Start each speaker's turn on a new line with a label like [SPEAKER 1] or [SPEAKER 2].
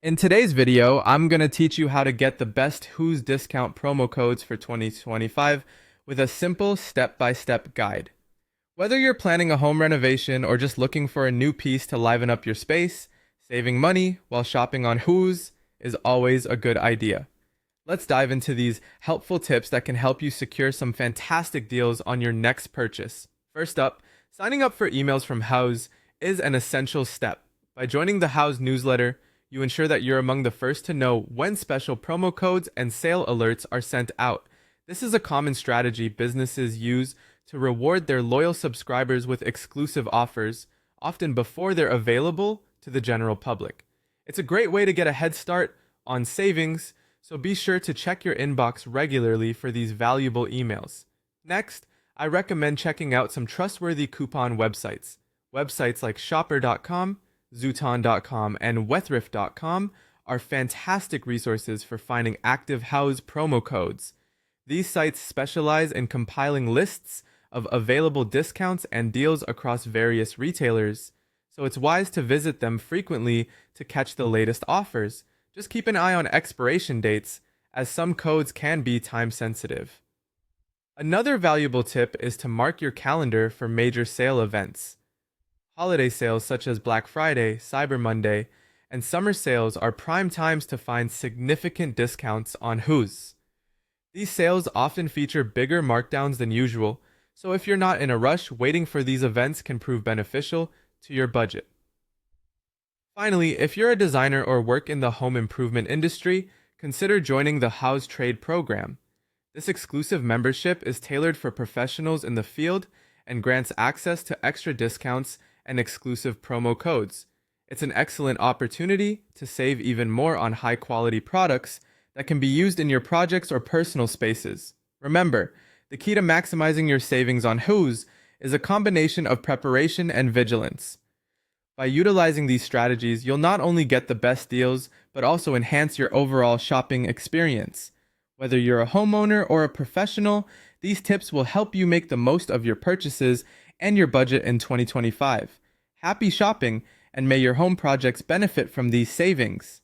[SPEAKER 1] In today's video, I'm going to teach you how to get the best Houzz discount promo codes for 2025 with a simple step-by-step guide. Whether you're planning a home renovation or just looking for a new piece to liven up your space, saving money while shopping on Houzz is always a good idea. Let's dive into these helpful tips that can help you secure some fantastic deals on your next purchase. First up, signing up for emails from Houzz is an essential step. By joining the Houzz newsletter, you ensure that you're among the first to know when special promo codes and sale alerts are sent out. This is a common strategy businesses use to reward their loyal subscribers with exclusive offers, often before they're available to the general public. It's a great way to get a head start on savings, so be sure to check your inbox regularly for these valuable emails. Next, I recommend checking out some trustworthy coupon websites. Websites like shopper.com, Zuton.com, and Wethrift.com are fantastic resources for finding active Houzz promo codes. These sites specialize in compiling lists of available discounts and deals across various retailers, so it's wise to visit them frequently to catch the latest offers. Just keep an eye on expiration dates, as some codes can be time sensitive. Another valuable tip is to mark your calendar for major sale events. Holiday sales such as Black Friday, Cyber Monday, and summer sales are prime times to find significant discounts on Houzz. These sales often feature bigger markdowns than usual, so if you're not in a rush, waiting for these events can prove beneficial to your budget. Finally, if you're a designer or work in the home improvement industry, consider joining the Houzz Trade program. This exclusive membership is tailored for professionals in the field and grants access to extra discounts and exclusive promo codes. It's an excellent opportunity to save even more on high-quality products that can be used in your projects or personal spaces. Remember, the key to maximizing your savings on Houzz is a combination of preparation and vigilance. By utilizing these strategies, you'll not only get the best deals, but also enhance your overall shopping experience. Whether you're a homeowner or a professional, these tips will help you make the most of your purchases and your budget in 2025. Happy shopping, and may your home projects benefit from these savings.